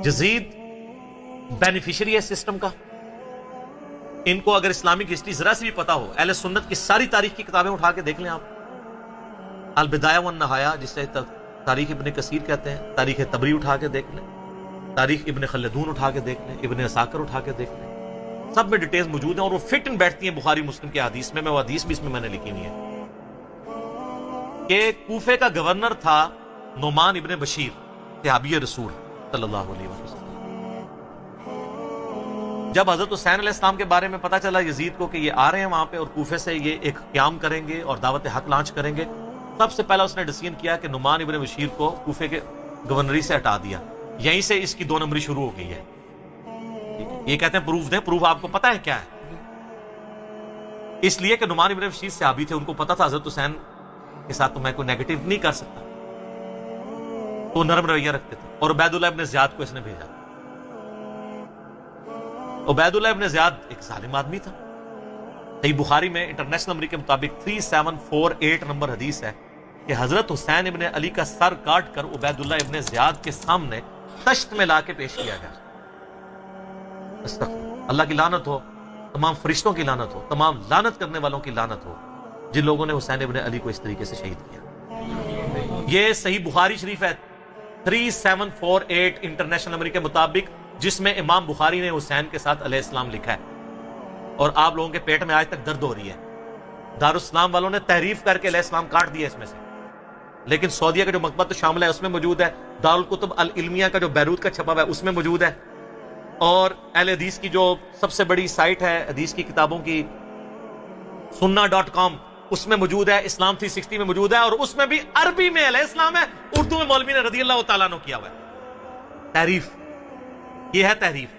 یزید beneficiary ہے system کا. ان کو اگر اسلامک ہسٹری ذرا سے بھی پتا ہو، اہل سنت کی ساری تاریخ کی کتابیں اٹھا کے دیکھ لیں آپ، البدایہ والنہایہ جسے تاریخ ابن کثیر کہتے ہیں، تاریخ طبری اٹھا کے دیکھ لیں، تاریخ ابن خلدون اٹھا کے دیکھ لیں، ابن عساکر اٹھا کے دیکھ لیں، سب میں ڈیٹیلز موجود ہیں اور وہ فٹ ان بیٹھتی ہیں بخاری مسلم کے حدیث میں. وہ حدیث بھی اس میں نے لکھی نہیں ہے کہ کوفے کا گورنر تھا نعمان ابن بشیر صحابی رسول صلی اللہ علیہ وسلم. جب حضرت حسین علیہ السلام کے بارے میں پتا چلا یزید کو کہ یہ آ رہے ہیں وہاں پہ اور کوفے سے یہ ایک قیام کریں گے اور دعوت حق لانچ کریں گے، سب سے پہلا اس نے ڈیسیژن کیا کہ نعمان ابن بشیر کو کوفے کے گورنری سے ہٹا دیا. یہیں سے اس کی 2 نمبری شروع ہو گئی ہے. یہ کہتے ہیں پروف دیں، پروف آپ کو پتا ہے کیا ہے؟ اس لیے کہ نعمان ابن بشیر صحابی تھے، ان کو پتا تھا حضرت حسین کے ساتھ تو میں کوئی نیگیٹو نہیں کر سکتا، تو نرم رویہ رکھتے تھے. اور عبید اللہ ابن زیاد کو اس نے بھیجا. عبید اللہ ابن زیاد ایک ظالم آدمی تھا. صحیح بخاری میں انٹرنیشنل نمبر کے مطابق 3748 نمبر حدیث ہے کہ حضرت حسین ابن علی کا سر کاٹ کر عبید اللہ ابن زیاد کے سامنے تشت میں لا کے پیش کیا گیا. اللہ کی لعنت ہو، تمام فرشتوں کی لعنت ہو، تمام لعنت کرنے والوں کی لعنت ہو جن لوگوں نے حسین ابن علی کو اس طریقے سے شہید کیا. یہ صحیح بخاری شریف ہے 3748 انٹرنیشنل نمبر کے مطابق، جس میں امام بخاری نے حسین کے ساتھ علیہ السلام لکھا ہے. اور آپ لوگوں کے پیٹ میں آج تک درد ہو رہی ہے. دارالاسلام والوں نے تحریف کر کے علیہ السلام کاٹ دیا اس میں سے، لیکن سعودیہ کا جو مکتبہ شامل ہے اس میں موجود ہے، دارالکتب العلمیہ کا جو بیروت کا چھپا ہوا ہے اس میں موجود ہے، اور اہل حدیث کی جو سب سے بڑی سائٹ ہے حدیث کی کتابوں کی sunna.com اس میں موجود ہے، اسلام 360 میں موجود ہے، اور اس میں بھی عربی میں علیہ السلام ہے، اردو میں مولوی نے رضی اللہ تعالیٰ عنہ کیا ہوا ہے. تحریف، یہ ہے تحریف.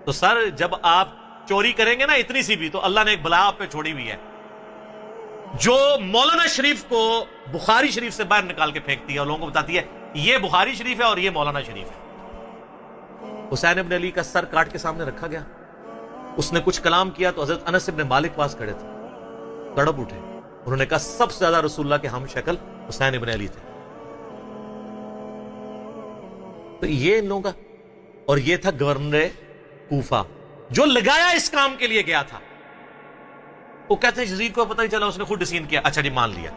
تو سر جب آپ چوری کریں گے نا اتنی سی بھی، تو اللہ نے ایک بلا آپ پہ چھوڑی ہوئی ہے جو مولانا شریف کو بخاری شریف سے باہر نکال کے پھینکتی ہے اور لوگوں کو بتاتی ہے یہ بخاری شریف ہے اور یہ مولانا شریف ہے. حسین ابن علی کا سر کاٹ کے سامنے رکھا گیا، اس نے کچھ کلام کیا تو حضرت انس ابن مالک پاس کھڑے تھے، تڑپ اٹھے. انہوں نے کہا سب سے زیادہ رسول اللہ کے ہم شکل حسین ابن علی تھے. تو یہ ان لوگوں کا، اور یہ تھا گورنر کوفہ جو لگایا اس کام کے لیے گیا تھا. وہ کہتے ہیں یزید کو پتہ نہیں چلا، اس نے خود ڈیسیژن کیا. اچھا جی مان لیا.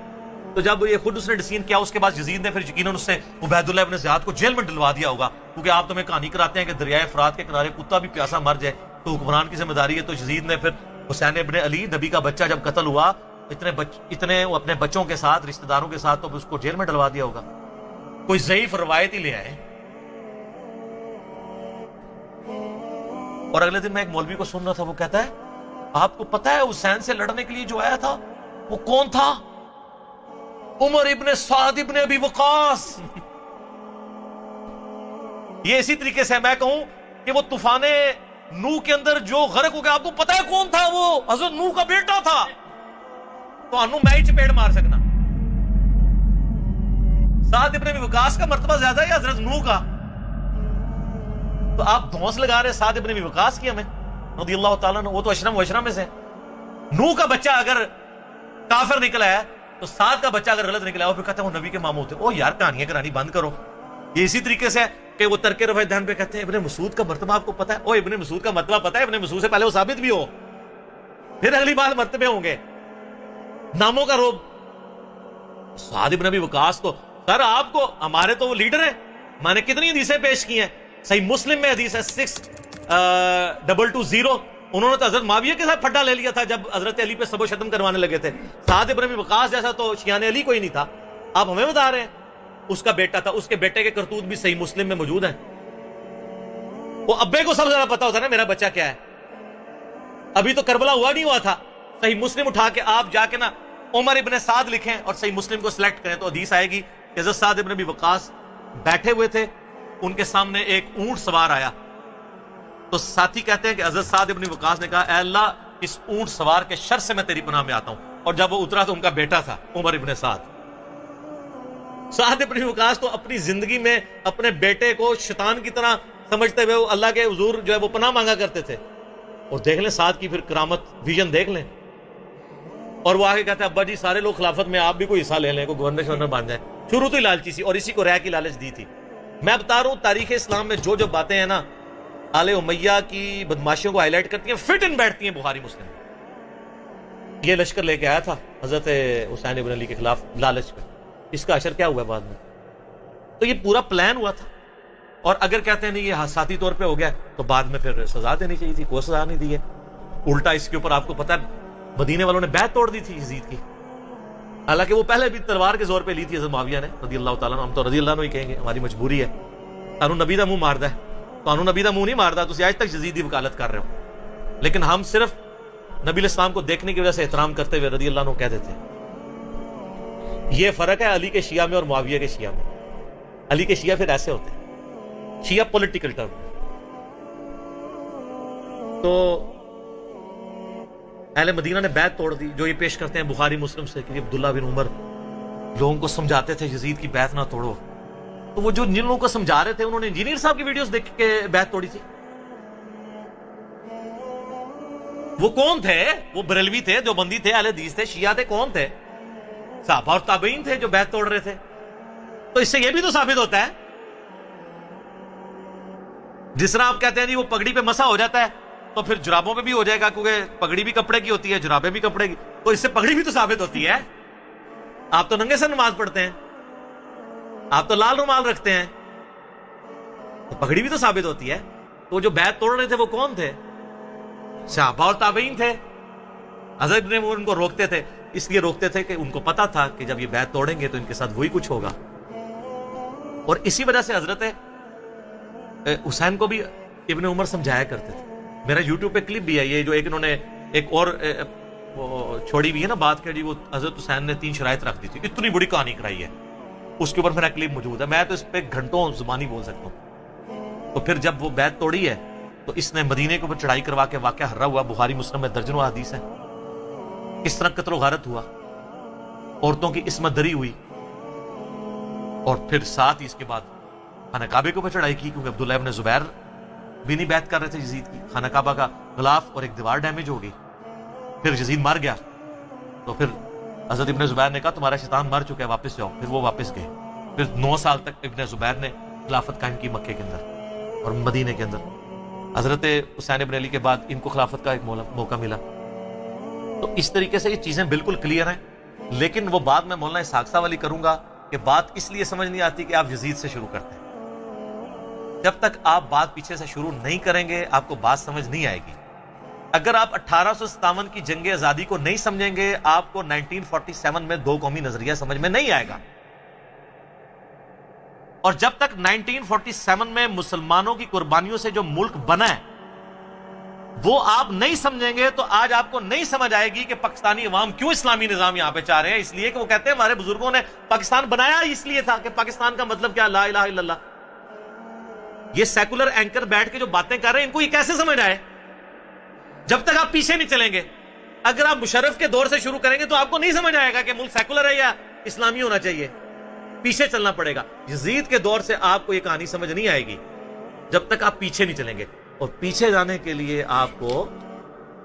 تو جب یہ خود اس نے ڈیسیژن کیا، اس کے بعد یزید نے پھر یقیناً اس نے عبید اللہ ابن زیاد کو جیل میں ڈلوا دیا ہوگا، کیونکہ آپ تمہیں کہانی کراتے ہیں کہ دریائے فرات کے کنارے کتا بھی پیاسا مر جائے تو حکمران کی ذمہ داری ہے. تو یزید نے پھر حسین ابن علی نبی کا بچہ جب قتل ہوا اتنے وہ اپنے بچوں کے ساتھ رشتہ داروں کے ساتھ، تو اس کو جیل میں ڈلوا دیا ہوگا. کوئی ضعیف روایت ہی لے آئے. اور اگلے دن میں ایک مولوی کو سن رہا تھا، وہ کہتا ہے آپ کو پتا ہے حسین سے لڑنے کے لیے جو آیا تھا وہ کون تھا؟ عمر ابن سعد ابن ابی وقاص. یہ اسی طریقے سے میں کہوں کہ وہ طوفان نوح کے اندر جو غرق ہو گیا، آپ کو پتا ہے کون تھا؟ وہ حضرت نوح کا بیٹا تھا. تو انو میں ہی چپیڑ مار سکنا. سعد ابن ابی وقاص کا مرتبہ زیادہ ہے یا حضرت نوح کا؟ تو آپ دھونس لگا رہے سعد ابن ابی وقاص کی ہمیں رضی اللہ تعالیٰ عنہ. وہ تو اشرم و اشرم میں سے. نوح کا بچہ اگر کافر نکلا ہے تو سعد کا بچہ اگر غلط نکلا ہے، وہ پھر کہتے ہیں وہ نبی کے ماموں تھے. او یار کہانیاں کرانی بند کرو. یہ اسی طریقے سے کہ وہ ترک رفع دہن پہ کہتے ہیں ابن مسعود کا مرتبہ آپ کو پتا ہے؟ او ابن مسعود کا مرتبہ پتا ہے؟ ابن مسعود سے پہلے وہ ثابت بھی ہو، پھر اگلی بار مرتبے ہوں گے. ناموں کا روب. سعد ابن ابی وقاص تو سر آپ کو، ہمارے تو وہ لیڈر ہیں، میں نے کتنی حدیثیں پیش کی ہیں. صحیح مسلم میں حدیث ہے 6220. انہوں نے تو حضرت معاویہ کے ساتھ پھڈا لے لیا تھا جب حضرت علی پہ سب و شتم کروانے لگے تھے. سعد ابن ابی وقاص جیسا تو شیان علی کوئی نہیں تھا. آپ ہمیں بتا رہے ہیں اس کا بیٹا تھا. اس کے بیٹے کے کرتوت بھی صحیح مسلم میں موجود ہیں. وہ ابے کو سب سے زیادہ پتا ہوتا ہے نا میرا بچہ کیا ہے. ابھی تو کربلا ہوا نہیں ہوا تھا. صحیح مسلم اٹھا کے آپ جا کے نا عمر ابن سعد لکھیں اور صحیح مسلم کو سلیکٹ کریں تو حدیث آئے گی کہ حضرت سعد ابن ابی وقاص بیٹھے ہوئے تھے، ان کے سامنے ایک اونٹ سوار آیا. تو ساتھی کہتے ہیں کہ حضرت سعد ابن وقاص نے کہا اے اللہ اس اونٹ سوار کے شر سے میں تیری پناہ میں آتا ہوں. اور جب وہ اترا تو ان کا بیٹا تھا عمر ابن سعد. سعد ابن وقاص تو اپنی زندگی میں اپنے بیٹے کو شیطان کی طرح سمجھتے ہوئے اللہ کے حضور جو ہے وہ پناہ مانگا کرتے تھے. اور دیکھ لیں سعد کی پھر کرامت ویژن دیکھ لیں. اور وہ آگے کہتے ہیں ابا جی سارے لوگ خلافت میں، آپ بھی کوئی حصہ لے لیں، کوئی گورنر شورنر بن جائے. شروع تو ہی لالچی سی، اور اسی کو رہ کی لالچ دی تھی. میں بتا رہا ہوں تاریخ اسلام میں جو جو باتیں ہیں نا آل امیہ کی بدماشیوں کو ہائی لائٹ کرتی ہیں، فٹ ان بیٹھتی ہیں بخاری مسلم. یہ لشکر لے کے آیا تھا حضرت حسین ابن علی کے خلاف لالچ میں، اس کا اشر کیا ہوا بعد میں؟ تو یہ پورا پلان ہوا تھا. اور اگر کہتے ہیں نہیں یہ حادثاتی طور پہ ہو گیا تو بعد میں پھر سزا دینی چاہیے تھی، کوئی سزا نہیں دی ہے. الٹا اس کے اوپر آپ کو پتا ہے مدینے والوں نے بیعت توڑ دی تھی یزید کی، حالانکہ وہ پہلے بھی تلوار کے زور پہ لی تھی حضرت معاویہ نے رضی اللہ تعالیٰ عنہ. ہم تو رضی اللہ عنہ ہی کہیں گے، ہماری مجبوری ہے. قانون نبی دا منہ ماردا ہے، قانون نبی دا منہ نہیں ماردا. تو آج تک یزید کی وکالت کر رہے ہو، لیکن ہم صرف نبی علیہ السلام کو دیکھنے کی وجہ سے احترام کرتے ہوئے رضی اللہ عنہ کہہ دیتے ہیں. یہ فرق ہے علی کے شیعہ میں اور معاویہ کے شیعہ میں. علی کے شیعہ پھر ایسے ہوتے ہیں، شیعہ پولیٹیکل ٹرم. تو اہل مدینہ نے بیعت توڑ دی. جو یہ پیش کرتے ہیں بخاری مسلم سے کہ عبداللہ بن عمر لوگوں کو سمجھاتے تھے یزید کی بیعت نہ توڑو، تو وہ جو جن لوگوں کو سمجھا رہے تھے انہوں نے انجینئر صاحب کی ویڈیوز دیکھ کے بیعت توڑی تھی. وہ کون تھے؟ وہ بریلوی تھے، جو بندی تھے، اہل حدیث تھے، شیعہ تھے. کون تھے؟ صحابہ اور تابعین تھے جو بیعت توڑ رہے تھے. تو اس سے یہ بھی تو ثابت ہوتا ہے جس طرح آپ کہتے ہیں جی وہ پگڑی پہ مسا ہو جاتا ہے تو پھر جرابوں پہ بھی ہو جائے گا، کیونکہ پگڑی بھی کپڑے کی ہوتی ہے، جرابیں بھی کپڑے کی. تو اس سے پگڑی بھی تو ثابت ہوتی ہے. آپ تو ننگے سے نماز پڑھتے ہیں، آپ تو لال رومال رکھتے ہیں، تو پگڑی بھی تو ثابت ہوتی ہے. تو جو بیعت توڑ رہے تھے وہ کون تھے؟ صحابہ اور تابعین تھے. حضرت ابن عمر ان کو روکتے تھے، اس لیے روکتے تھے کہ ان کو پتا تھا کہ جب یہ بیعت توڑیں گے تو ان کے ساتھ وہی کچھ ہوگا. اور اسی وجہ سے حضرت حسین کو بھی ابن عمر سمجھایا کرتے تھے. میرا یوٹیوب پہ کلپ بھی ہے یہ، جو ایک انہوں نے ایک اور چھوڑی بھی ہے نا بات کہ جی وہ حضرت حسین نے 3 شرائط رکھ دی تھی، اتنی بڑی کہانی کرائی ہے. اس کے اوپر میرا کلپ موجود ہے، میں تو اس پہ گھنٹوں زبانی بول سکتا ہوں. تو پھر جب وہ بیعت توڑی ہے تو اس نے مدینے کے اوپر چڑھائی کروا کے واقعہ ہررا ہوا. بخاری مسلم میں درجنوں حدیث ہے کس طرح قتل و غارت ہوا، عورتوں کی عصمت دری ہوئی. اور پھر ساتھ ہی اس کے بعد خانہ کعبے کے اوپر چڑھائی کی، کیونکہ عبداللہ ابن زبیر بھی نہیں بیعت کر رہے تھے یزید کی. خانہ کعبہ کا غلاف اور ایک دیوار ڈیمیج ہو گئی. پھر یزید مر گیا تو پھر حضرت ابن زبیر نے کہا تمہارا شیطان مر چکا ہے، واپس جاؤ. پھر وہ واپس گئے. پھر 9 سال تک ابن زبیر نے خلافت قائم کی مکے کے اندر اور مدینے کے اندر. حضرت حسین ابن علی کے بعد ان کو خلافت کا ایک موقع ملا. تو اس طریقے سے یہ چیزیں بالکل کلیئر ہیں. لیکن وہ بات میں مولانا اسحاق صاحب والی کروں گا کہ بات اس لیے سمجھ نہیں آتی کہ آپ یزید سے شروع کرتے ہیں. جب تک آپ بات پیچھے سے شروع نہیں کریں گے آپ کو بات سمجھ نہیں آئے گی. اگر آپ 1857 کی جنگ آزادی کو نہیں سمجھیں گے آپ کو 1947 میں 2 قومی نظریہ سمجھ میں نہیں آئے گا. اور جب تک 1947 میں مسلمانوں کی قربانیوں سے جو ملک بنا ہے وہ آپ نہیں سمجھیں گے تو آج آپ کو نہیں سمجھ آئے گی کہ پاکستانی عوام کیوں اسلامی نظام یہاں پہ چاہ رہے ہیں. اس لیے کہ وہ کہتے ہیں ہمارے بزرگوں نے پاکستان بنایا اس لیے تھا کہ پاکستان کا مطلب کیا، لا الہ الا اللہ. یہ سیکولر اینکر بیٹھ کے جو باتیں کر رہے ہیں ان کو یہ کیسے سمجھ آئے جب تک آپ پیچھے نہیں چلیں گے. اگر آپ مشرف کے دور سے شروع کریں گے تو آپ کو نہیں سمجھ آئے گا کہ ملک سیکولر ہے یا اسلامی ہونا چاہیے. پیچھے چلنا پڑے گا. یزید کے دور سے آپ کو یہ کہانی سمجھ نہیں آئے گی جب تک آپ پیچھے نہیں چلیں گے. اور پیچھے جانے کے لیے آپ کو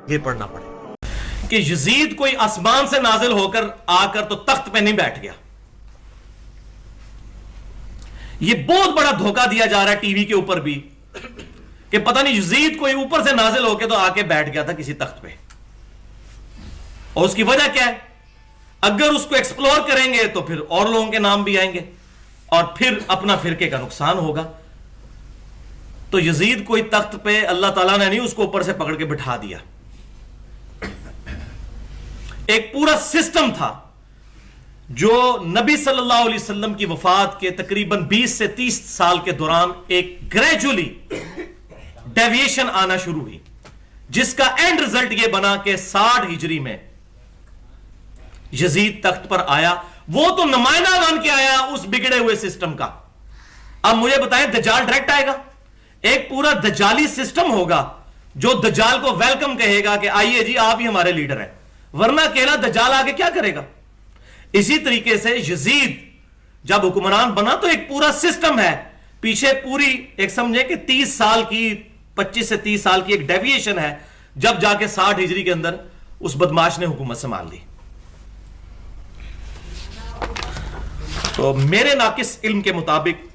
یہ پڑھنا پڑے گا کہ یزید کوئی آسمان سے نازل ہو کر آ کر تو تخت پہ نہیں بیٹھ گیا. یہ بہت بڑا دھوکہ دیا جا رہا ہے ٹی وی کے اوپر بھی کہ پتہ نہیں یزید کوئی اوپر سے نازل ہو کے تو آ کے بیٹھ گیا تھا کسی تخت پہ. اور اس کی وجہ کیا ہے؟ اگر اس کو ایکسپلور کریں گے تو پھر اور لوگوں کے نام بھی آئیں گے اور پھر اپنا فرقے کا نقصان ہوگا. تو یزید کوئی تخت پہ اللہ تعالیٰ نے نہیں اس کو اوپر سے پکڑ کے بٹھا دیا. ایک پورا سسٹم تھا جو نبی صلی اللہ علیہ وسلم کی وفات کے تقریباً 20 سے 30 سال کے دوران ایک گریجولی ڈیویشن آنا شروع ہوئی جس کا اینڈ رزلٹ یہ بنا کہ 60 ہجری میں یزید تخت پر آیا. وہ تو نمائندہ بن کے آیا اس بگڑے ہوئے سسٹم کا. اب مجھے بتائیں دجال ڈائریکٹ آئے گا؟ ایک پورا دجالی سسٹم ہوگا جو دجال کو ویلکم کہے گا کہ آئیے جی آپ ہی ہمارے لیڈر ہیں، ورنہ اکیلا دجال آگے کیا کرے گا. اسی طریقے سے یزید جب حکمران بنا تو ایک پورا سسٹم ہے پیچھے، پوری ایک سمجھے کہ 30 سال کی 25 سے 30 سال کی ایک ڈیویشن ہے جب جا کے 60 ہجری کے اندر اس بدماش نے حکومت سنبھال لی. تو میرے ناقص علم کے مطابق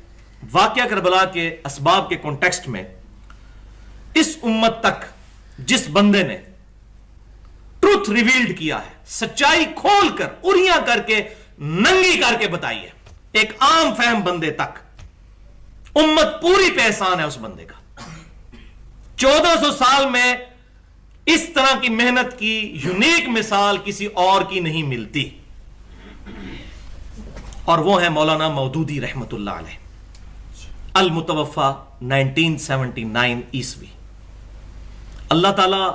واقعہ کربلا کے اسباب کے کانٹیکسٹ میں اس امت تک جس بندے نے ٹروتھ ریویلڈ کیا ہے، سچائی کھول کر اریاں کر کے ننگی کر کے بتائی ہے، ایک عام فہم بندے تک، امت پوری پہ احسان ہے اس بندے کا۔ 1400 سال میں اس طرح کی محنت کی یونیک مثال کسی اور کی نہیں ملتی، اور وہ ہے مولانا مودودی رحمت اللہ علیہ، المتوفا 1979 عیسوی۔ اللہ تعالیٰ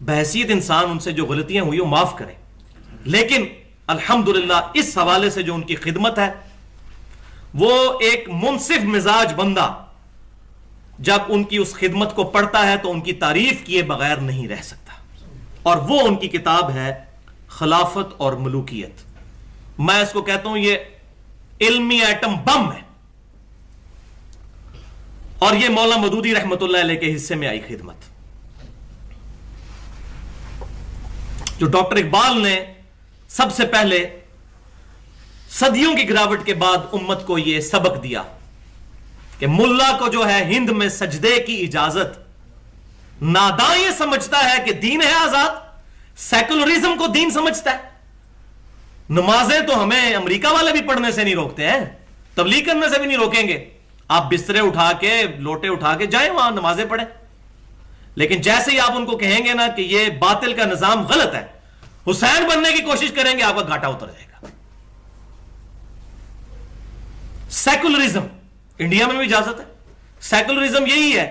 بحیثیت انسان ان سے جو غلطیاں ہوئی وہ معاف کرے، لیکن الحمدللہ اس حوالے سے جو ان کی خدمت ہے، وہ ایک منصف مزاج بندہ جب ان کی اس خدمت کو پڑھتا ہے تو ان کی تعریف کیے بغیر نہیں رہ سکتا، اور وہ ان کی کتاب ہے خلافت اور ملوکیت۔ میں اس کو کہتا ہوں یہ علمی ایٹم بم ہے، اور یہ مولانا مودودی رحمت اللہ علیہ کے حصے میں آئی خدمت، جو ڈاکٹر اقبال نے سب سے پہلے صدیوں کی گراوٹ کے بعد امت کو یہ سبق دیا کہ ملا کو جو ہے ہند میں سجدے کی اجازت، ناداں یہ سمجھتا ہے کہ دین ہے آزاد، سیکولرزم کو دین سمجھتا ہے۔ نمازیں تو ہمیں امریکہ والے بھی پڑھنے سے نہیں روکتے ہیں، تبلیغ کرنے سے بھی نہیں روکیں گے، آپ بسترے اٹھا کے لوٹے اٹھا کے جائیں وہاں نمازیں پڑھیں، لیکن جیسے ہی آپ ان کو کہیں گے نا کہ یہ باطل کا نظام غلط ہے، حسین بننے کی کوشش کریں گے، آپ کا گھاٹا اتر جائے گا۔ سیکولرزم انڈیا میں بھی اجازت ہے، سیکولرزم یہی ہے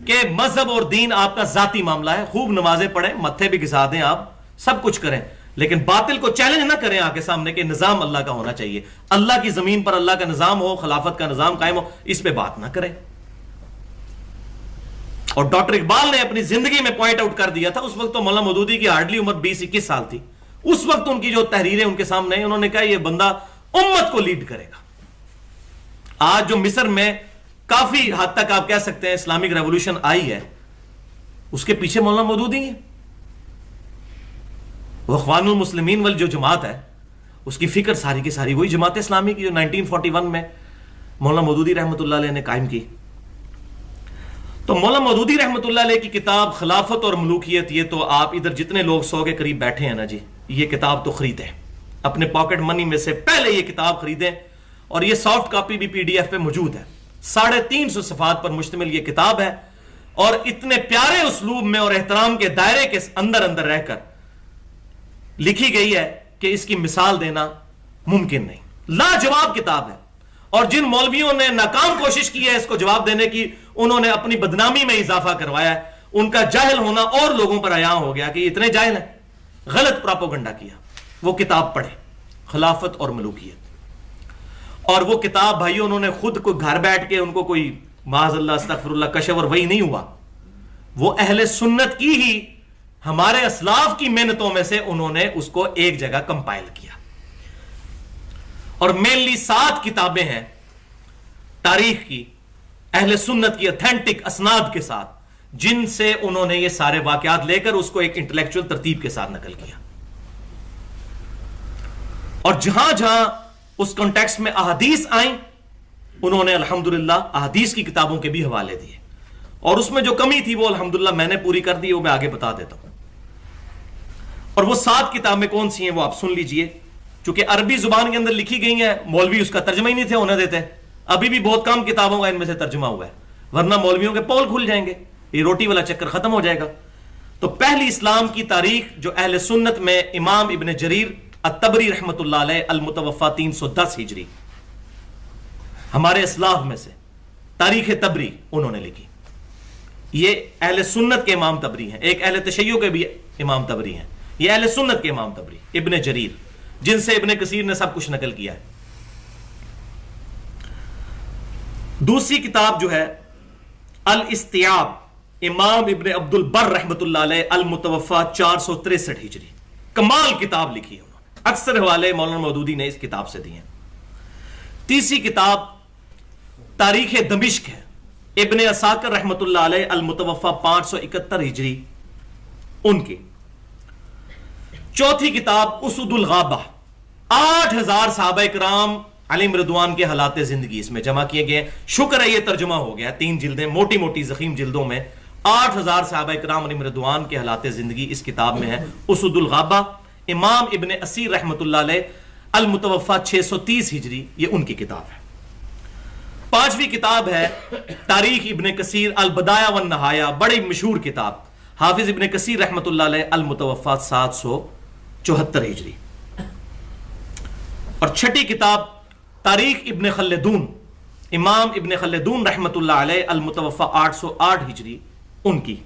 کہ مذہب اور دین آپ کا ذاتی معاملہ ہے، خوب نمازیں پڑھیں، متھے بھی گھسا دیں، آپ سب کچھ کریں، لیکن باطل کو چیلنج نہ کریں آ کے سامنے کہ نظام اللہ کا ہونا چاہیے، اللہ کی زمین پر اللہ کا نظام ہو، خلافت کا نظام قائم ہو، اس پہ بات نہ کریں۔ اور ڈاکٹر اقبال نے اپنی زندگی میں پوائنٹ آؤٹ کر دیا تھا، اس وقت تو مولانا مودودی کی ہارڈلی عمر 20-21 سال تھی، اس وقت ان کی جو تحریریں ان کے سامنے ہیں، انہوں نے کہا یہ بندہ امت کو لیڈ کرے گا۔ آج جو مصر میں کافی حد تک آپ کہہ سکتے ہیں اسلامک ریولوشن آئی ہے، اس کے پیچھے مولانا مودودی ہیں۔ وہ اخوان المسلمین والی جو جماعت ہے، اس کی فکر ساری کی ساری وہی جماعت اسلامی کی جو 1941 میں مولانا مودودی رحمت اللہ علیہ نے قائم کی۔ تو مولانا مودودی رحمت اللہ علیہ کی کتاب خلافت اور ملوکیت، یہ تو آپ ادھر جتنے لوگ 100 کے قریب بیٹھے ہیں نا جی، یہ کتاب تو خریدیں، اپنے پاکٹ منی میں سے پہلے یہ کتاب خریدیں، اور یہ سافٹ کاپی بھی PDF پہ موجود ہے، 350 صفحات پر مشتمل یہ کتاب ہے، اور اتنے پیارے اسلوب میں اور احترام کے دائرے کے اندر رہ کر لکھی گئی ہے کہ اس کی مثال دینا ممکن نہیں، لاجواب کتاب ہے۔ اور جن مولویوں نے ناکام کوشش کی ہے اس کو جواب دینے کی، انہوں نے اپنی بدنامی میں اضافہ کروایا ہے، ان کا جاہل ہونا اور لوگوں پر عیاں ہو گیا کہ یہ اتنے جاہل ہیں، غلط پراپوگنڈا کیا۔ وہ کتاب پڑھیں، خلافت اور ملوکیت۔ اور وہ کتاب بھائیو انہوں نے خود کو گھر بیٹھ کے، ان کو کوئی معاذ اللہ استغفر اللہ کشف اور وحی نہیں ہوا، وہ اہل سنت کی ہی ہمارے اسلاف کی محنتوں میں سے انہوں نے اس کو ایک جگہ کمپائل کیا، اور مینلی 7 کتابیں ہیں تاریخ کی، اہل سنت کی اتھینٹک اسناد کے ساتھ، جن سے انہوں نے یہ سارے واقعات لے کر اس کو ایک انٹلیکچوئل ترتیب کے ساتھ نقل کیا۔ اور جہاں جہاں اس کانٹیکسٹ میں احادیث آئیں، انہوں نے الحمدللہ احادیث کی کتابوں کے بھی حوالے دیے، اور اس میں جو کمی تھی وہ الحمدللہ میں نے پوری کر دی، وہ میں آگے بتا دیتا ہوں۔ اور وہ 7 کتابیں کون سی ہیں وہ آپ سن لیجئے، چونکہ عربی زبان کے اندر لکھی گئی ہیں، مولوی اس کا ترجمہ ہی نہیں تھے ہونے دیتے، ابھی بھی بہت کم کتابوں کا ان میں سے ترجمہ ہوا ہے، ورنہ مولویوں کے پول کھل جائیں گے، یہ روٹی والا چکر ختم ہو جائے گا۔ تو پہلی اسلام کی تاریخ جو اہل سنت میں امام ابن جریر الطبری رحمت اللہ علیہ المتوفا 310 ہجری، ہمارے اسلاف میں سے تاریخ طبری انہوں نے لکھی۔ یہ اہل سنت کے امام طبری ہیں، ایک اہل تشیع کے بھی امام طبری ہیں، یہ اہل سنت کے امام طبری ابن جریر، جن سے ابن کثیر نے سب کچھ نقل کیا ہے۔ دوسری کتاب جو ہے الاستیاب، امام ابن عبد البر رحمت اللہ علیہ المتوفا 463 ہجری، کمال کتاب لکھی ہے انہوں نے، اکثر حوالے مولانا مودودی نے اس کتاب سے دیے ہیں۔ تیسری کتاب تاریخ دمشق ہے، ابن عساکر رحمت اللہ علیہ المتوفا 571 ہجری ان کی۔ چوتھی کتاب اسد الغابہ، 8000 صحابہ کرام علیم رضوان کے حالات زندگی اس میں جمع کیے گئے. شکر ہے یہ ترجمہ ہو گیا, 3 جلدیں موٹی موٹی زخیم جلدوں میں 8000 صحابہ کرام علیم رضوان کے حالات زندگی اس کتاب میں ہے. اسد الغابہ امام ابن اسیر رحمۃ اللہ علیہ المتوفا 630 ہجری, یہ ان کی کتاب ہے. 5ویں کتاب ہے تاریخ ابن کثیر البدایہ والنہایہ, بڑی مشہور کتاب, حافظ ابن کثیر رحمۃ اللہ علیہ المتوفا 774 ہجری. اور 6ٹھی کتاب تاریخ ابن خلدون امام ابن خلدون رحمۃ اللہ علیہ المتوفا 808 ہجری ان کی.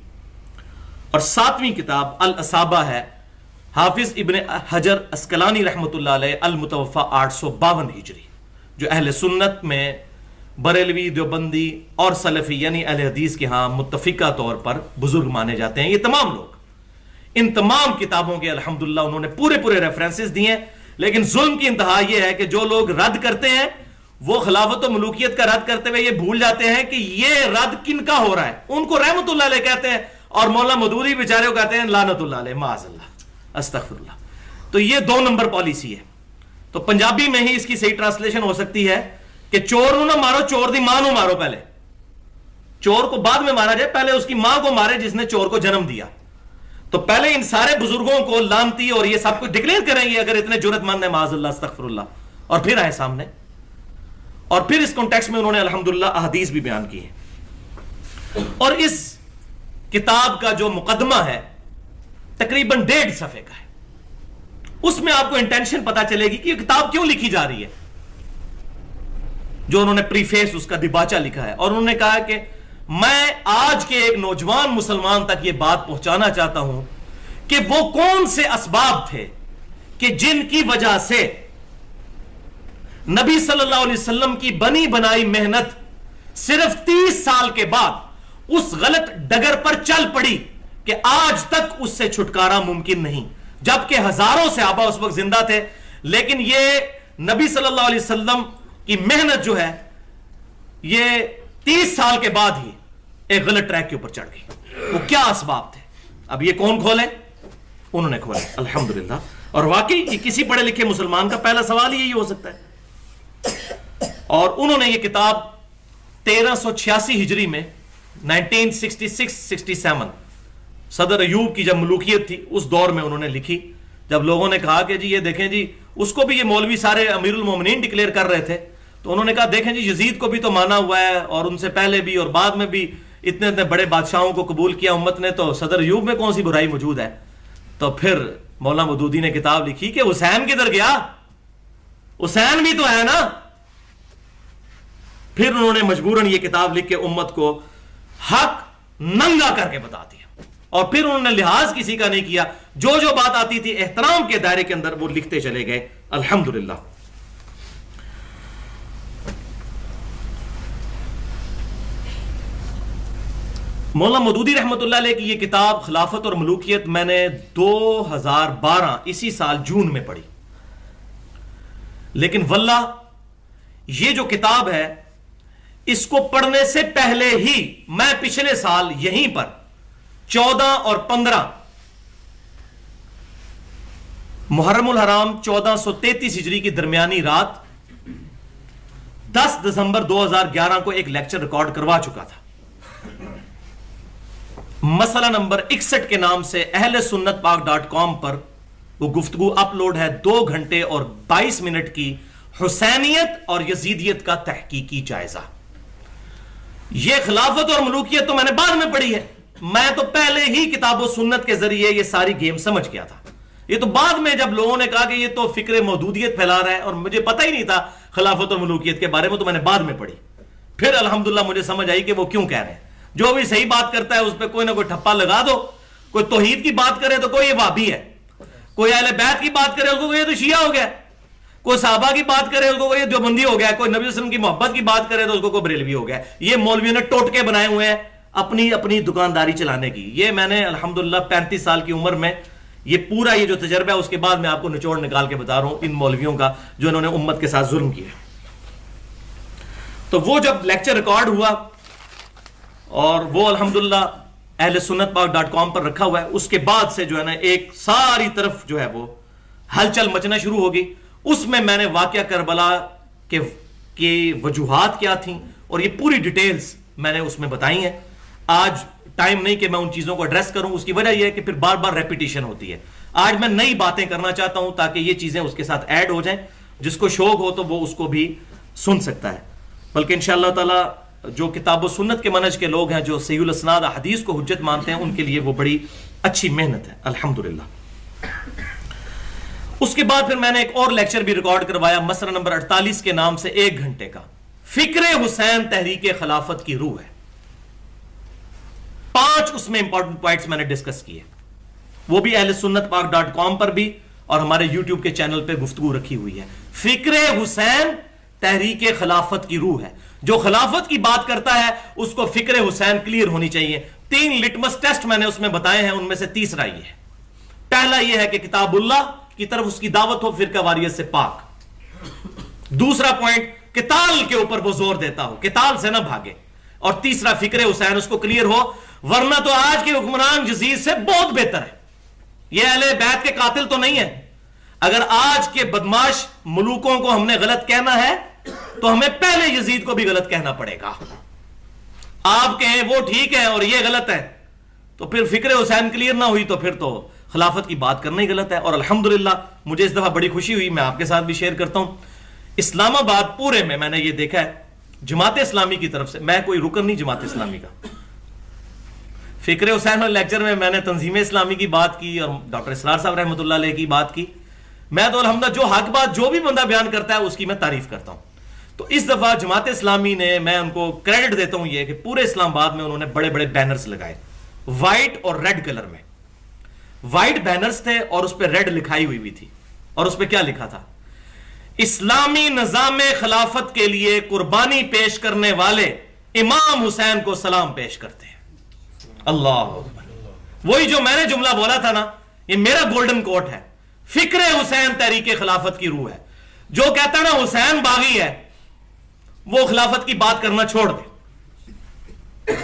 اور 7ویں کتاب الاصابہ ہے حافظ ابن حجر اسقلانی رحمۃ اللہ علیہ المتوفا 852 ہجری, جو اہل سنت میں بریلوی, دیوبندی اور سلفی یعنی اہل حدیث کے ہاں متفقہ طور پر بزرگ مانے جاتے ہیں. یہ تمام لوگ ان تمام کتابوں کے الحمدللہ انہوں نے پورے ریفرنسز دیے ہیں. لیکن ظلم کی انتہا یہ ہے کہ جو لوگ رد کرتے ہیں وہ خلافت و ملوکیت کا رد کرتے ہوئے یہ بھول جاتے ہیں کہ یہ رد کن کا ہو رہا ہے. ان کو رحمت اللہ علیہ کہتے ہیں اور مولا مودودی بیچارے کو کہتے ہیں لعنت اللہ علیہ, معاذ اللہ, استغفر اللہ. تو یہ 2 نمبر پالیسی ہے. تو پنجابی میں ہی اس کی صحیح ٹرانسلیشن ہو سکتی ہے کہ چور نو نہ مارو, چور دی ماں نو مارو. پہلے چور کو بعد میں مارا جائے, پہلے اس کی ماں کو مارے جس نے چور کو جنم دیا. تو پہلے ان سارے بزرگوں کو لانتی اور یہ سب کچھ ڈکلیئر کریں گے اگر اتنے جرت مند ہیں, معاذ اللہ, استغفر اللہ, اور پھر آئے سامنے. اور پھر اس کانٹیکسٹ میں انہوں نے الحمدللہ احادیث بھی بیان کی ہے. اور اس کتاب کا جو مقدمہ ہے تقریباً 1.5 صفحے کا ہے. اس میں آپ کو انٹینشن پتا چلے گی کہ یہ کتاب کیوں لکھی جا رہی ہے. جو انہوں نے پریفیس اس کا دیباچہ لکھا ہے, اور انہوں نے کہا کہ میں آج کے ایک نوجوان مسلمان تک یہ بات پہنچانا چاہتا ہوں کہ وہ کون سے اسباب تھے کہ جن کی وجہ سے نبی صلی اللہ علیہ وسلم کی بنی بنائی محنت صرف 30 سال کے بعد اس غلط ڈگر پر چل پڑی کہ آج تک اس سے چھٹکارا ممکن نہیں, جبکہ ہزاروں صحابہ اس وقت زندہ تھے. لیکن یہ نبی صلی اللہ علیہ وسلم کی محنت جو ہے یہ 30 سال کے بعد ہی ایک غلط ٹریک کے اوپر چڑھ گئی. وہ کیا اسباب تھے؟ اب یہ کون کھولے؟ انہوں نے کھولے الحمدللہ. اور واقعی یہ کسی پڑھے لکھے مسلمان کا پہلا سوال یہی ہو سکتا ہے. اور انہوں نے یہ کتاب 1386 ہجری میں 1966-67 صدر ایوب کی جب ملوکیت تھی اس دور میں انہوں نے لکھی. جب لوگوں نے کہا کہ جی یہ دیکھیں جی, اس کو بھی یہ مولوی سارے امیر المومنین ڈکلیئر کر رہے تھے, تو انہوں نے کہا دیکھیں جی یزید کو بھی تو مانا ہوا ہے اور ان سے پہلے بھی اور بعد میں بھی اتنے بڑے بادشاہوں کو قبول کیا امت نے, تو صدر ایوب میں کون سی برائی موجود ہے. تو پھر مولا مودودی نے کتاب لکھی کہ حسین کدھر گیا, حسین بھی تو ہے نا. پھر انہوں نے مجبوراً یہ کتاب لکھ کے امت کو حق ننگا کر کے بتا دیا, اور پھر انہوں نے لحاظ کسی کا نہیں کیا, جو بات آتی تھی احترام کے دائرے کے اندر وہ لکھتے چلے گئے الحمدللہ. مولانا مودودی رحمت اللہ علیہ کی یہ کتاب خلافت اور ملوکیت میں نے 2012 اسی سال جون میں پڑھی. لیکن واللہ یہ جو کتاب ہے اس کو پڑھنے سے پہلے ہی میں پچھلے سال یہیں پر 14 اور 15 محرم الحرام 1433 ہجری کی درمیانی رات 10 دسمبر 2011 کو ایک لیکچر ریکارڈ کروا چکا تھا. مسئلہ نمبر 61 کے نام سے اہل سنت پاک.com پر وہ گفتگو اپلوڈ ہے. 2 گھنٹے اور 22 منٹ کی حسینیت اور یزیدیت کا تحقیقی جائزہ. یہ خلافت اور ملوکیت تو میں نے بعد میں پڑھی ہے, میں تو پہلے ہی کتاب و سنت کے ذریعے یہ ساری گیم سمجھ گیا تھا. یہ تو بعد میں جب لوگوں نے کہا کہ یہ تو فکر مودودیت پھیلا رہا ہے, اور مجھے پتہ ہی نہیں تھا خلافت اور ملوکیت کے بارے میں, تو میں نے بعد میں پڑھی. پھر الحمدللہ مجھے سمجھ آئی کہ وہ کیوں کہہ رہے ہیں. جو بھی صحیح بات کرتا ہے اس پہ کوئی نہ کوئی ٹھپا لگا دو. کوئی توحید کی بات کرے تو کوئی یہ وہابی ہے, کوئی اہل بیت کی بات کرے اس کو یہ تو شیعہ ہو گیا, کوئی صحابہ کی بات کرے اس کو یہ دیوبندی ہو گیا, کوئی نبی صلی اللہ علیہ وسلم کی محبت کی بات کرے تو اس کو کوئی بریلوی ہو گیا. یہ مولویوں نے ٹوٹکے بنائے ہوئے ہیں اپنی اپنی دکانداری چلانے کی. یہ میں نے الحمدللہ 35 سال کی عمر میں یہ پورا یہ جو تجربہ ہے اس کے بعد میں آپ کو نچوڑ نکال کے بتا رہا ہوں ان مولویوں کا جو انہوں نے امت کے ساتھ ظلم کیا. تو وہ جب لیکچر ریکارڈ ہوا اور وہ الحمدللہ اہل سنت پاک.com پر رکھا ہوا ہے, اس کے بعد سے جو ہے نا ایک ساری طرف جو ہے وہ ہلچل مچنا شروع ہو گئی. اس میں نے واقعہ کربلا کہ وجوہات کیا تھیں، اور یہ پوری ڈیٹیلز میں نے اس میں بتائی ہیں. آج ٹائم نہیں کہ میں ان چیزوں کو ایڈریس کروں، اس کی وجہ یہ ہے کہ پھر بار بار ریپیٹیشن ہوتی ہے. آج میں نئی باتیں کرنا چاہتا ہوں تاکہ یہ چیزیں اس کے ساتھ ایڈ ہو جائیں. جس کو شوق ہو تو وہ اس کو بھی سن سکتا ہے. بلکہ انشاءاللہ تعالی جو کتاب و سنت کے منہج کے لوگ ہیں، جو صحیح الاسناد احادیث کو حجت مانتے ہیں، ان کے لیے وہ بڑی اچھی محنت ہے الحمدللہ. اس کے بعد پھر میں نے ایک اور لیکچر بھی ریکارڈ کروایا، مسئلہ نمبر 48 کے نام سے، 1 گھنٹے کا. فکر حسین تحریک خلافت کی روح ہے. 5 اس میں امپورٹنٹ پوائنٹس میں نے ڈسکس کیے. وہ بھی اہل سنت پاک.com پر بھی اور ہمارے یوٹیوب کے چینل پہ گفتگو رکھی ہوئی ہے. فکر حسین تحریک خلافت کی روح ہے. جو خلافت کی بات کرتا ہے اس کو فکر حسین کلیئر ہونی چاہیے. 3 لٹمس ٹیسٹ میں نے اس میں بتائے ہیں، ان میں سے تیسرا یہ ہے. پہلا یہ ہے کہ کتاب اللہ کی طرف اس کی دعوت ہو، فرقہ واریت سے پاک. دوسرا پوائنٹ، قتال کے اوپر وہ زور دیتا ہو، قتال سے نہ بھاگے. اور تیسرا، فکر حسین اس کو کلیئر ہو، ورنہ تو آج کے حکمران یزید سے بہت بہتر ہے. یہ اہل بیت کے قاتل تو نہیں ہے. اگر آج کے بدماش ملوکوں کو ہم نے غلط کہنا ہے تو ہمیں پہلے یزید کو بھی غلط کہنا پڑے گا. آپ کہیں وہ ٹھیک ہے اور یہ غلط ہے، تو پھر فکر حسین کلیئر نہ ہوئی تو پھر تو خلافت کی بات کرنا ہی غلط ہے. اور الحمدللہ مجھے اس دفعہ بڑی خوشی ہوئی، میں آپ کے ساتھ بھی شیئر کرتا ہوں. اسلام آباد پورے میں نے یہ دیکھا ہے، جماعت اسلامی کی طرف سے، میں کوئی رکن نہیں جماعت اسلامی کا. فکر حسین والے لیکچر میں نے تنظیم اسلامی کی بات کی اور ڈاکٹر اسرار صاحب رحمۃ اللہ علیہ کی بات کی. میں تو الحمدللہ جو حق بات جو بھی بندہ بیان کرتا ہے اس کی میں تعریف کرتا ہوں. تو اس دفعہ جماعت اسلامی نے، میں ان کو کریڈٹ دیتا ہوں یہ کہ پورے اسلام آباد میں انہوں نے بڑے بڑے بینرز لگائے، وائٹ اور ریڈ کلر میں. وائٹ بینرز تھے اور اس پہ ریڈ لکھائی ہوئی تھی، اور اس پہ کیا لکھا تھا؟ اسلامی نظام خلافت کے لیے قربانی پیش کرنے والے امام حسین کو سلام پیش کرتے ہیں. اللہ اکبر. وہی جو میں نے جملہ بولا تھا نا، یہ میرا گولڈن کوٹ ہے. فکر حسین تحریک خلافت کی روح ہے. جو کہتا ہے نا حسین باغی ہے، وہ خلافت کی بات کرنا چھوڑ دے.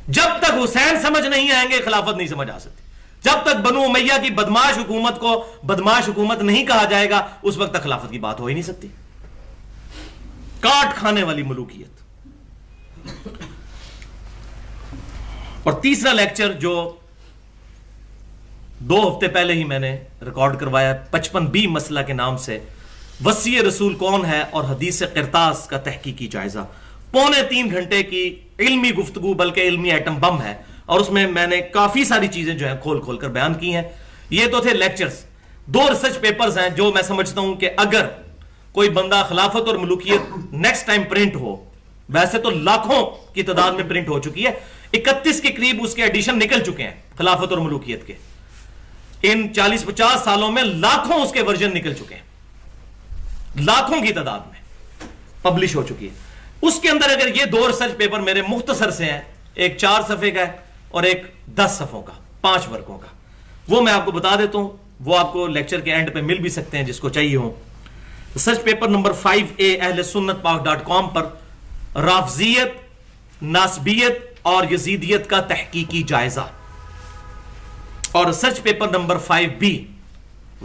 جب تک حسین سمجھ نہیں آئیں گے خلافت نہیں سمجھ آ سکتی. جب تک بنو امیہ کی بدماش حکومت کو بدماش حکومت نہیں کہا جائے گا، اس وقت تک خلافت کی بات ہو ہی نہیں سکتی. کاٹ کھانے والی ملوکیت. اور تیسرا لیکچر جو 2 ہفتے پہلے ہی میں نے ریکارڈ کروایا، 55B مسئلہ کے نام سے، وصی رسول کون ہے اور حدیث قرطاس کا تحقیقی جائزہ. 2.25 گھنٹے کی علمی گفتگو، بلکہ علمی ایٹم بم ہے. اور اس میں نے کافی ساری چیزیں جو ہیں کھول کھول کر بیان کی ہیں. یہ تو تھے لیکچرز. 2 ریسرچ پیپرز ہیں جو میں سمجھتا ہوں کہ اگر کوئی بندہ خلافت اور ملوکیت نیکسٹ ٹائم پرنٹ ہو، ویسے تو لاکھوں کی تعداد میں پرنٹ ہو چکی ہے، 31 کے قریب اس کے ایڈیشن نکل چکے ہیں خلافت اور ملوکیت کے. ان 40-50 سالوں میں لاکھوں اس کے ورژن نکل چکے ہیں، لاکھوں کی تعداد میں پبلش ہو چکی ہے. اس کے اندر اگر یہ 2 ریسرچ پیپر میرے مختصر سے ہیں، ایک 4 صفحے کا ہے اور ایک 10 صفحوں کا، 5 ورقوں کا، وہ میں آپ کو بتا دیتا ہوں. وہ آپ کو لیکچر کے اینڈ پہ مل بھی سکتے ہیں جس کو چاہیے ہو. ریسرچ پیپر نمبر 5A اہل سنت پاک.com پر رافضیت، ناسبیت اور یزیدیت کا تحقیقی جائزہ. اور ریسرچ پیپر نمبر 5B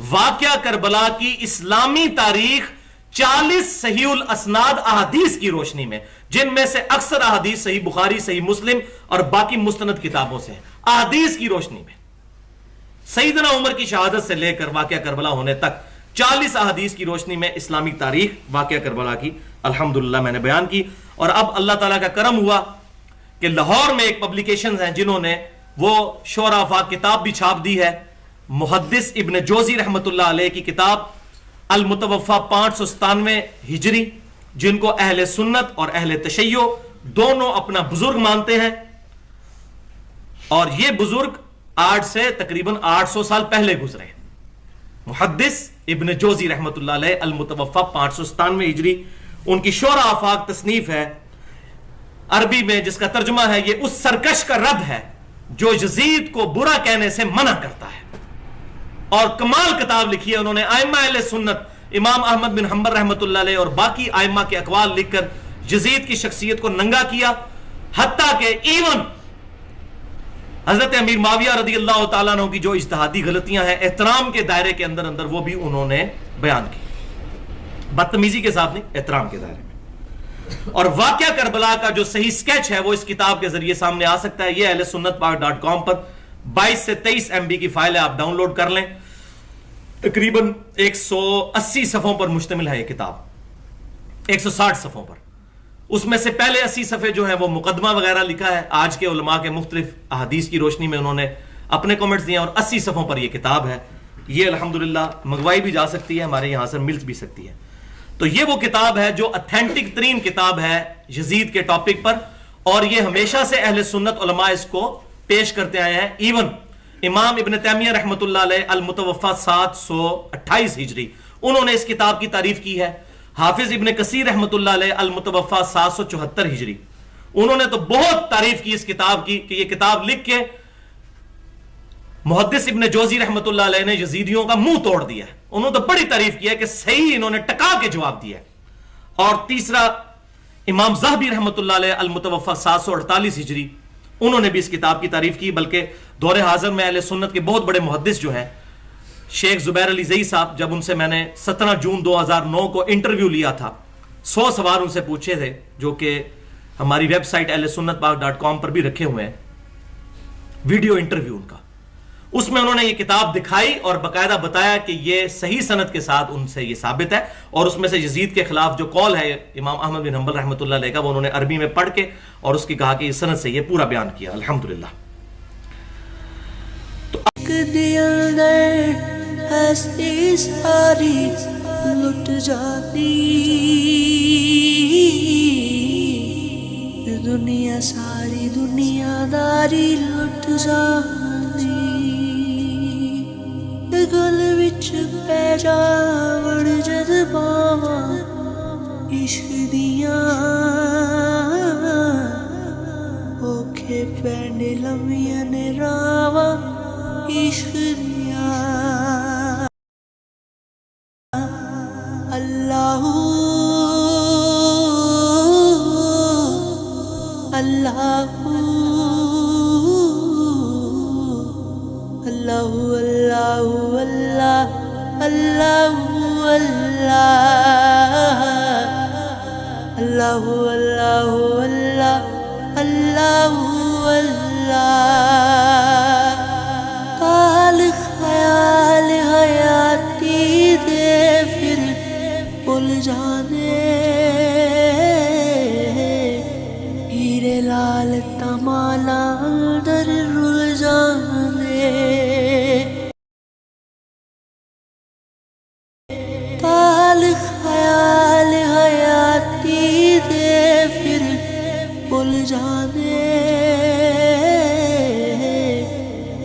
واقعہ کربلا کی اسلامی تاریخ 40 صحیح الاسناد احادیث کی روشنی میں، جن میں سے اکثر احادیث صحیح بخاری، صحیح مسلم اور باقی مستند کتابوں سے ہیں. احادیث کی روشنی میں سیدنا عمر کی شہادت سے لے کر واقعہ کربلا ہونے تک 40 احادیث کی روشنی میں اسلامی تاریخ واقعہ کربلا کی الحمدللہ میں نے بیان کی. اور اب اللہ تعالیٰ کا کرم ہوا کہ لاہور میں ایک پبلیکیشنز ہیں جنہوں نے وہ شعراء آفاق کتاب بھی چھاپ دی ہے. محدث ابن جوزی رحمت اللہ علیہ کی کتاب المتوفا 597 ہجری، جن کو اہل سنت اور اہل تشیع دونوں اپنا بزرگ مانتے ہیں. اور یہ بزرگ آج سے تقریباً 800 سال پہلے گزرے. محدث ابن جوزی رحمت اللہ علیہ المتوفا 597 ہجری، ان کی شعراء آفاق تصنیف ہے عربی میں، جس کا ترجمہ ہے یہ اس سرکش کا رد ہے جو یزید کو برا کہنے سے منع کرتا ہے. اور کمال کتاب لکھی ہے انہوں نے ائمہ اہل سنت امام احمد بن حنبل رحمت اللہ علیہ اور باقی ائمہ کے اقوال لکھ کر یزید کی شخصیت کو ننگا کیا. حتیٰ کہ ایون حضرت امیر معاویہ رضی اللہ تعالیٰ عنہ کی جو اجتہادی غلطیاں ہیں احترام کے دائرے کے اندر وہ بھی انہوں نے بیان کی. بدتمیزی کے ساتھ نہیں، احترام کے دائرے میں. اور واقعہ کربلا کا جو صحیح سکیچ ہے وہ اس کتاب کے ذریعے سامنے آ سکتا ہے. یہ اہل سنت پاک .com پر 22 سے 23 MB کی فائل ہے، آپ ڈاؤن لوڈ کر لیں. تقریباً 180 صفحوں پر مشتمل ہے یہ کتاب، 160 صفحوں پر. اس میں سے پہلے 80 صفحے جو ہیں وہ مقدمہ وغیرہ لکھا ہے، آج کے علماء کے مختلف احادیث کی روشنی میں انہوں نے اپنے کمنٹس دیے، اور 80 صفحوں پر یہ کتاب ہے. یہ الحمدللہ منگوائی بھی جا سکتی ہے، ہمارے یہاں سے مل بھی سکتی ہے. تو یہ وہ کتاب ہے جو اتھینٹک ترین کتاب ہے یزید کے ٹاپک پر، اور یہ ہمیشہ سے اہل سنت علماء اس کو پیش کرتے آئے ہیں. ایون امام ابن تیمیہ رحمۃ اللہ علیہ المتوفا 728 ہجری، انہوں نے اس کتاب کی تعریف کی ہے. حافظ ابن کثیر رحمۃ اللہ علیہ المتوفا 774 ہجری، انہوں نے تو بہت تعریف کی اس کتاب کی کہ یہ کتاب لکھ کے محدث ابن جوزی رحمۃ اللہ علیہ نے یزیدیوں کا منہ توڑ دیا ہے. انہوں نے تو بڑی تعریف کی ہے کہ صحیح انہوں نے ٹکا کے جواب دیا ہے. اور تیسرا امام ذہبی رحمۃ اللہ علیہ المتوفا 748 ہجری، انہوں نے بھی اس کتاب کی تعریف کی. بلکہ دور حاضر میں اہل سنت کے بہت بڑے محدث جو ہیں، شیخ زبیر علی زئی صاحب، جب ان سے میں نے 17 جون 2009 کو انٹرویو لیا تھا، 100 سوال ان سے پوچھے تھے جو کہ ہماری ویب سائٹ اہل سنت پاک .com پر بھی رکھے ہوئے ہیں، ویڈیو انٹرویو ان کا. اس میں انہوں نے یہ کتاب دکھائی اور باقاعدہ بتایا کہ یہ صحیح سند کے ساتھ ان سے یہ ثابت ہے. اور اس میں سے یزید کے خلاف جو قول ہے امام احمد بن حنبل رحمۃ اللہ علیہ کا، وہ انہوں نے عربی میں پڑھ کے اور اس کی کہا کہ یہ سند سے یہ پورا بیان کیا. الحمدللہ. ہستی ساری لٹ جاتی، دنیا ساری دنیا داری لٹ جاتی، گل وچ پہ جاوڑ جد باواں عشق دیاں، اوکھے پینڈ لمیاں نے راواں عشق دیاں. اللہ اللہ اللہ اللہ اللہ اللہ اللہ اللہ اللہ اللہ. کال خیال حیاتی دے پھر بھول جانے، ہیرے لال تمانا اندر رل جانے. کال خیال حیاتی دے پھر بھول جانے،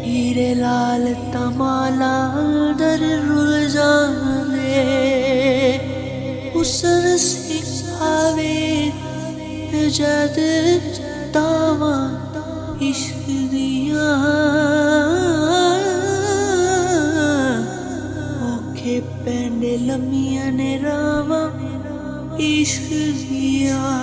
ہیرے لال تمانا اندر رل جانے. حسن سکھاوے جد داواں عشق دیاں، اوکھے پینڈ لمیاں نے راواں عشق دیاں.